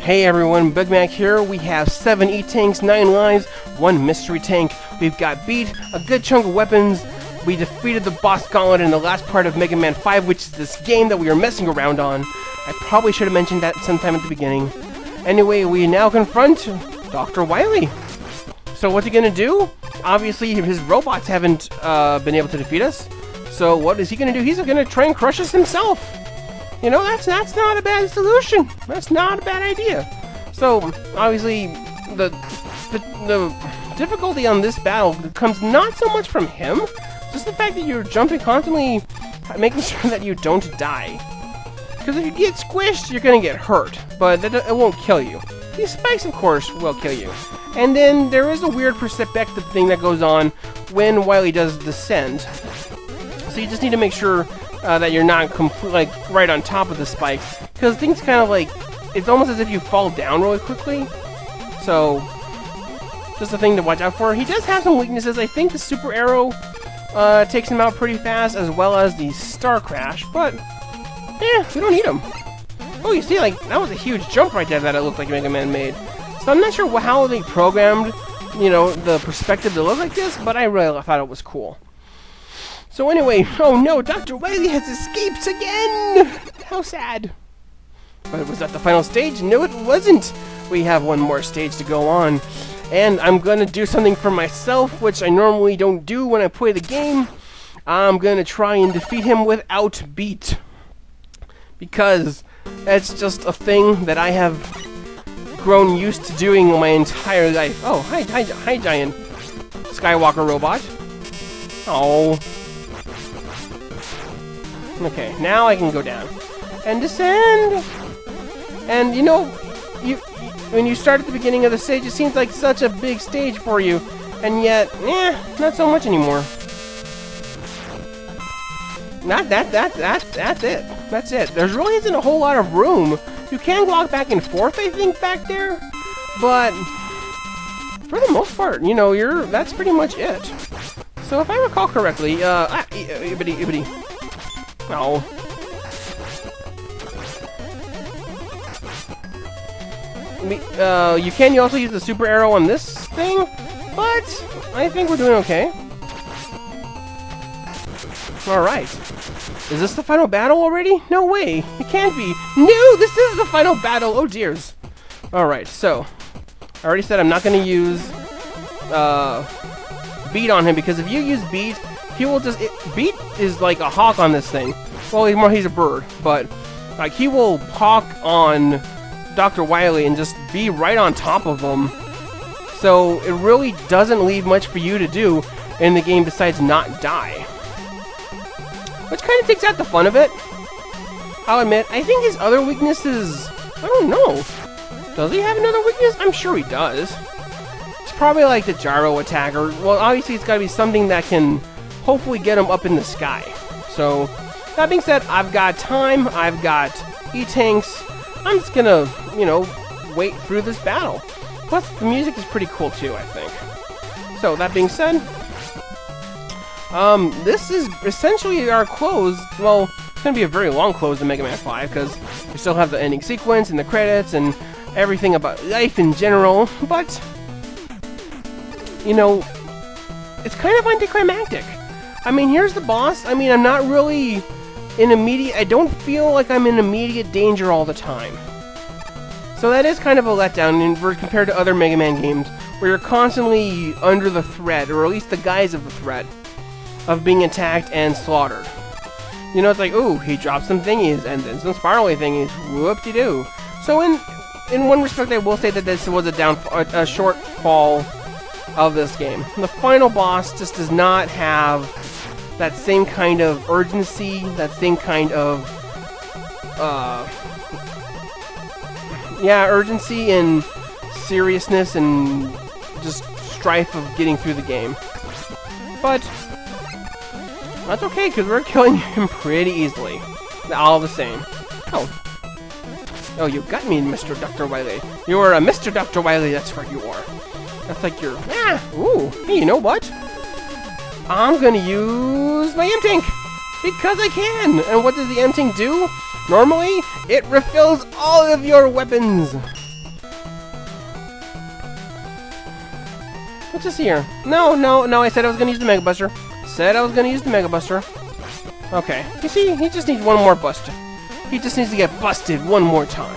Hey everyone, Big Mac here. We have 7 E-Tanks, 9 lives, 1 mystery tank. We've got beat, a good chunk of weapons. We defeated the boss gauntlet in the last part of Mega Man 5, which is this game that we are messing around on. I probably should have mentioned that sometime at the beginning. Anyway, we now confront Dr. Wily. So what's he gonna do? Obviously, his robots haven't been able to defeat us. So what is he gonna do? He's gonna try and crush us himself. You know, that's not a bad solution. That's not a bad idea. So, obviously, the difficulty on this battle comes not so much from him, just the fact that you're jumping constantly, making sure that you don't die. Because if you get squished, you're going to get hurt, but it won't kill you. These spikes, of course, will kill you. And then there is a weird perspective thing that goes on when Wily does descend. So you just need to make sure that you're not right on top of the spikes, because things kind of it's almost as if you fall down really quickly. So just a thing to watch out for. He does have some weaknesses. I think the super arrow takes him out pretty fast, as well as the star crash, but yeah, we don't need him. Oh, you see, that was a huge jump right there that it looked like Mega Man made. So I'm not sure how they programmed, the perspective to look like this, but I really thought it was cool. So anyway, oh no, Dr. Wily has escaped again! How sad. But was that the final stage? No, it wasn't! We have one more stage to go on. And I'm gonna do something for myself, which I normally don't do when I play the game. I'm gonna try and defeat him without beat. Because it's just a thing that I have grown used to doing my entire life. Oh, hi Giant Skywalker robot. Oh. Okay, now I can go down and descend. And when you start at the beginning of the stage, it seems like such a big stage for you, and yet, not so much anymore. That's it. That's it. There really isn't a whole lot of room. You can walk back and forth, I think, back there, but for the most part, that's pretty much it. So if I recall correctly, ibity. No. You can also use the super arrow on this thing, but I think we're doing okay. Alright. Is this the final battle already? No way. It can't be. No, this is the final battle. Oh, dears. Alright, so I already said I'm not going to use beat on him, because if you use beat, he will just... Beat is like a hawk on this thing. Well, he's a bird, but he will hawk on Dr. Wily and just be right on top of him. So it really doesn't leave much for you to do in the game besides not die. Which kind of takes out the fun of it. I'll admit, I think his other weakness is... I don't know. Does he have another weakness? I'm sure he does. It's probably like the gyro attack, or... Well, obviously it's got to be something that can hopefully get him up in the sky. So, that being said, I've got time, I've got E-Tanks. I'm just gonna, wait through this battle. Plus, the music is pretty cool too, I think. So, that being said, this is essentially our close. Well, it's gonna be a very long close to Mega Man 5, because we still have the ending sequence and the credits and everything about life in general, but, it's kind of anticlimactic. I mean, here's the boss. I mean, I'm not really I don't feel like I'm in immediate danger all the time. So that is kind of a letdown compared to other Mega Man games, where you're constantly under the threat, or at least the guise of the threat, of being attacked and slaughtered. It's like, ooh, he dropped some thingies, and then some spirally thingies, whoop-de-doo. So in one respect, I will say that this was a shortfall of this game. The final boss just does not have that same kind of urgency, that same kind of, urgency and seriousness and just strife of getting through the game. But that's okay, because we're killing him pretty easily. All the same. Oh, you got me, Mr. Dr. Wily. You're a Mr. Dr. Wily, that's what you are. That's like your... Ooh, hey, you know what? I'm gonna use my M-Tank! Because I can! And what does the M-Tank do? Normally, it refills all of your weapons! What's this here? No, no, no, I said I was gonna use the Mega Buster. Said I was gonna use the Mega Buster. Okay, you see, he just needs one more buster. He just needs to get busted one more time.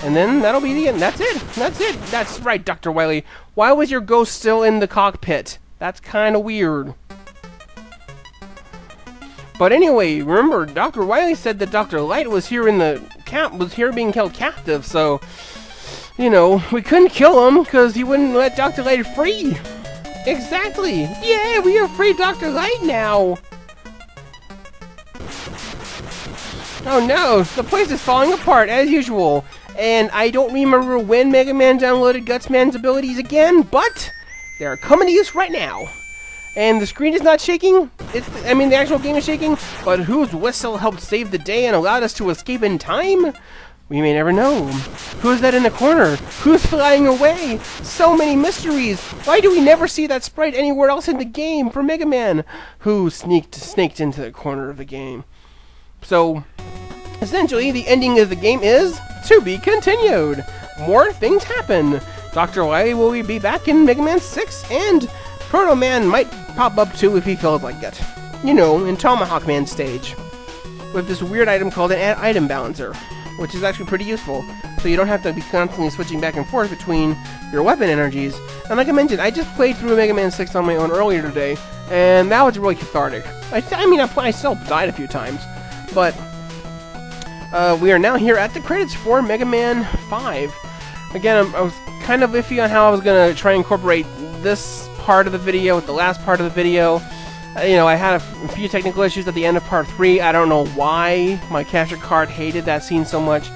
And then that'll be the end. That's it. That's it. That's right, Dr. Wily. Why was your ghost still in the cockpit? That's kind of weird. But anyway, remember, Dr. Wily said that Dr. Light was here in the being held captive, so, you know, we couldn't kill him because he wouldn't let Dr. Light free. Exactly. Yeah, we are free Dr. Light now. Oh no, the place is falling apart as usual. And I don't remember when Mega Man downloaded Gutsman's abilities again, but they're coming to use right now. And the screen is not shaking. I mean, the actual game is shaking, but whose whistle helped save the day and allowed us to escape in time? We may never know. Who's that in the corner? Who's flying away? So many mysteries. Why do we never see that sprite anywhere else in the game for Mega Man? Who snaked into the corner of the game? So, essentially, the ending of the game is to be continued. More things happen. Dr. Wily will be back in Mega Man 6, and Proto Man might pop up too if he feels like it. You know, in Tomahawk Man stage. With this weird item called an item balancer, which is actually pretty useful. So you don't have to be constantly switching back and forth between your weapon energies. And like I mentioned, I just played through Mega Man 6 on my own earlier today, and that was really cathartic. I still died a few times, but we are now here at the credits for Mega Man 5. Again, I was kind of iffy on how I was going to try and incorporate this part of the video with the last part of the video. You know, I had a few technical issues at the end of part 3. I don't know why my capture card hated that scene so much,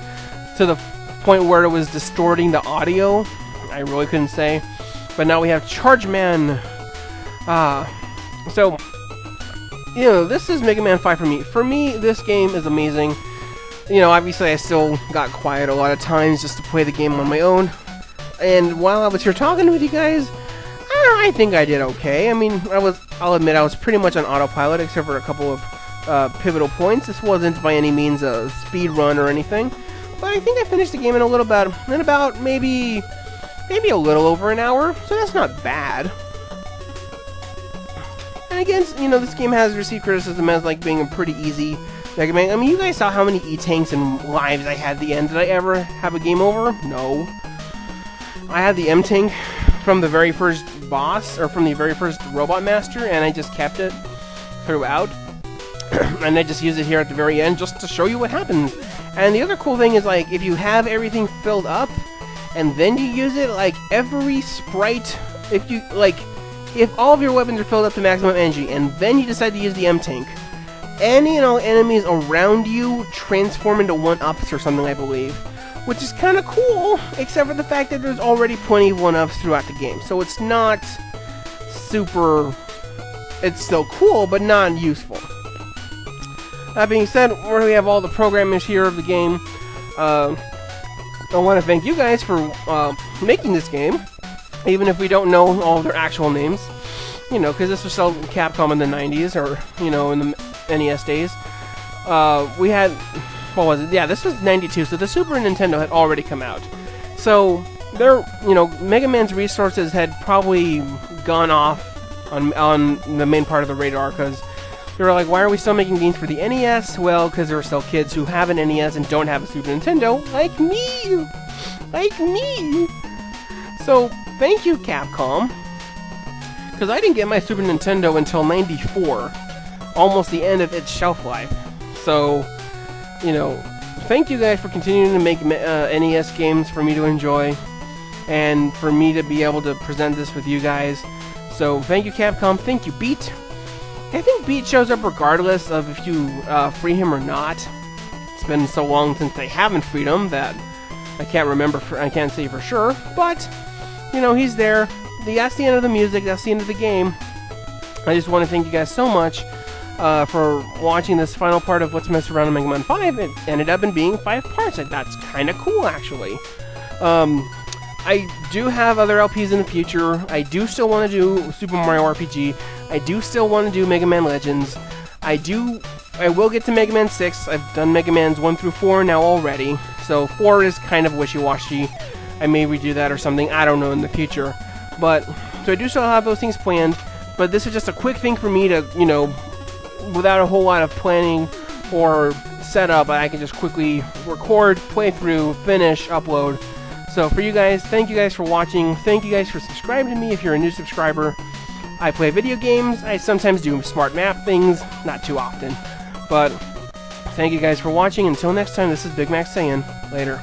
to the point where it was distorting the audio. I really couldn't say. But now we have Charge Man. So, you know, this is Mega Man 5 for me. For me, this game is amazing. You know, obviously I still got quiet a lot of times just to play the game on my own. And while I was here talking with you guys, I think I did okay. I mean, I'll admit I was pretty much on autopilot except for a couple of pivotal points. This wasn't by any means a speed run or anything, but I think I finished the game in about maybe a little over an hour, so that's not bad. And again, you know, this game has received criticism as like being a pretty easy Mega Man. I mean, you guys saw how many E-Tanks and lives I had at the end. Did I ever have a game over? No. I had the M-Tank from the very first boss, or from the very first Robot Master, and I just kept it throughout. And I just used it here at the very end just to show you what happens. And the other cool thing is, like, if you have everything filled up, and then you use it, like, every sprite, if all of your weapons are filled up to maximum energy, and then you decide to use the M-Tank, any and all enemies around you transform into 1-ups or something, I believe. Which is kind of cool, except for the fact that there's already plenty of 1-ups throughout the game. So it's not super... It's still cool, but not useful. That being said, we have all the programmers here of the game. I want to thank you guys for making this game, even if we don't know all of their actual names. You know, because this was still Capcom in the 90s, or, you know, in the NES days. We had... What was it? Yeah, this was 92, so the Super Nintendo had already come out. So, you know, Mega Man's resources had probably gone off on the main part of the radar, because they were like, why are we still making games for the NES? Well, because there are still kids who have an NES and don't have a Super Nintendo, like me! Like me! So, thank you, Capcom. Because I didn't get my Super Nintendo until 94. Almost the end of its shelf life. So... You know, thank you guys for continuing to make NES games for me to enjoy, and for me to be able to present this with you guys. So, thank you, Capcom. Thank you, Beat. I think Beat shows up regardless of if you free him or not. It's been so long since they haven't freed him that I can't remember. I can't say for sure, but you know, he's there. That's the end of the music. That's the end of the game. I just want to thank you guys so much. For watching this final part of Let's Mess Around in Mega Man 5. It ended up in being 5 parts, and that's kind of cool, actually. I do have other LPs in the future. I do still want to do Super Mario RPG. I do still want to do Mega Man Legends. I will get to Mega Man 6. I've done Mega Mans 1 through 4 now already, so 4 is kind of wishy-washy. I may redo that or something, I don't know, in the future. But So I do still have those things planned, but this is just a quick thing for me to, you know, without a whole lot of planning or setup, I can just quickly record, play through, finish, upload. So for you guys, thank you guys for watching. Thank you guys for subscribing to me if you're a new subscriber. I play video games. I sometimes do smart map things, not too often. But thank you guys for watching. Until next time, this is Big Mac saying, later.